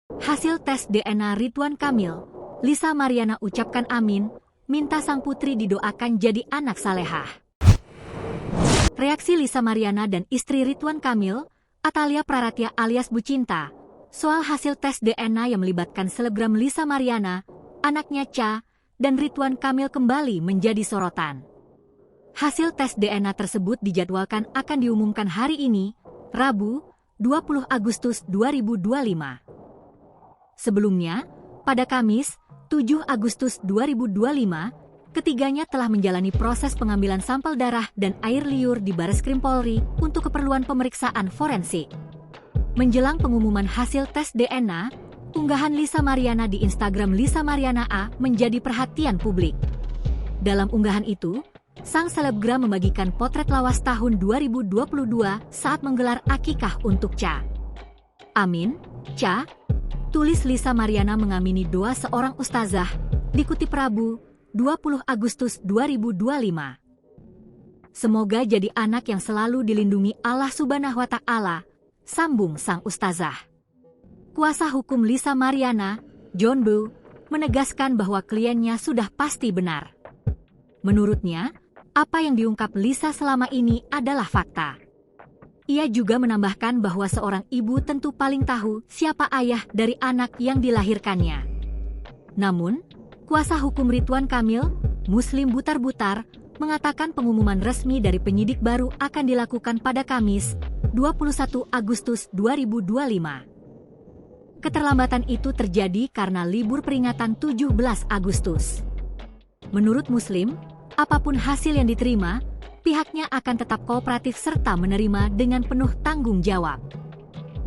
Hasil tes DNA Ridwan Kamil, Lisa Mariana ucapkan amin, minta sang putri didoakan jadi anak salehah. Reaksi Lisa Mariana dan istri Ridwan Kamil, Atalia Praratia alias Bu Cinta, soal hasil tes DNA yang melibatkan selebgram Lisa Mariana, anaknya Cha, dan Ridwan Kamil kembali menjadi sorotan. Hasil tes DNA tersebut dijadwalkan akan diumumkan hari ini, Rabu, 20 Agustus 2025. Sebelumnya, pada Kamis, 7 Agustus 2025, ketiganya telah menjalani proses pengambilan sampel darah dan air liur di Bareskrim Polri untuk keperluan pemeriksaan forensik. Menjelang pengumuman hasil tes DNA, unggahan Lisa Mariana di Instagram Lisa Mariana A menjadi perhatian publik. Dalam unggahan itu, sang selebgram membagikan potret lawas tahun 2022 saat menggelar akikah untuk Cha. Amin, Cha, tulis Lisa Mariana mengamini doa seorang ustazah, dikutip Rabu, 20 Agustus 2025. Semoga jadi anak yang selalu dilindungi Allah Subhanahu wa Ta'ala, sambung sang ustazah. Kuasa hukum Lisa Mariana, John Bu, menegaskan bahwa kliennya sudah pasti benar. Menurutnya, apa yang diungkap Lisa selama ini adalah fakta. Ia juga menambahkan bahwa seorang ibu tentu paling tahu siapa ayah dari anak yang dilahirkannya. Namun, kuasa hukum Ridwan Kamil, Muslim Butar-Butar, mengatakan pengumuman resmi dari penyidik baru akan dilakukan pada Kamis, 21 Agustus 2025. Keterlambatan itu terjadi karena libur peringatan 17 Agustus. Menurut Muslim, apapun hasil yang diterima, pihaknya akan tetap kooperatif serta menerima dengan penuh tanggung jawab.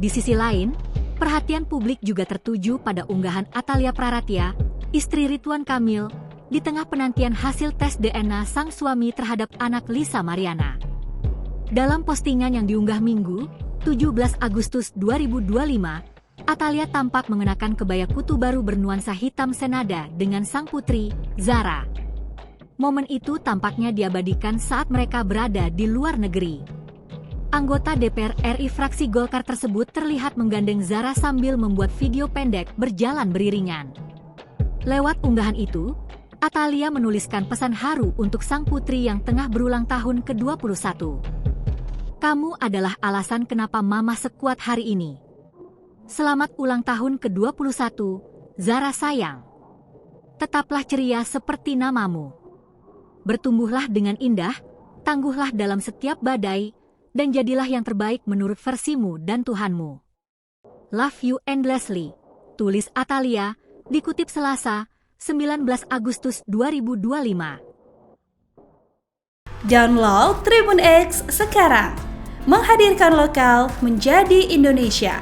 Di sisi lain, perhatian publik juga tertuju pada unggahan Atalia Praratia, istri Ridwan Kamil, di tengah penantian hasil tes DNA sang suami terhadap anak Lisa Mariana. Dalam postingan yang diunggah Minggu, 17 Agustus 2025, Atalia tampak mengenakan kebaya kutu baru bernuansa hitam senada dengan sang putri, Zara. Momen itu tampaknya diabadikan saat mereka berada di luar negeri. Anggota DPR RI fraksi Golkar tersebut terlihat menggandeng Zara sambil membuat video pendek berjalan beriringan. Lewat unggahan itu, Atalia menuliskan pesan haru untuk sang putri yang tengah berulang tahun ke-21. Kamu adalah alasan kenapa Mama sekuat hari ini. Selamat ulang tahun ke-21, Zara sayang. Tetaplah ceria seperti namamu. Bertumbuhlah dengan indah, tangguhlah dalam setiap badai, dan jadilah yang terbaik menurut versimu dan Tuhanmu. Love you endlessly, tulis Atalia, dikutip Selasa, 19 Agustus 2025. Download Tribun X sekarang, menghadirkan lokal menjadi Indonesia.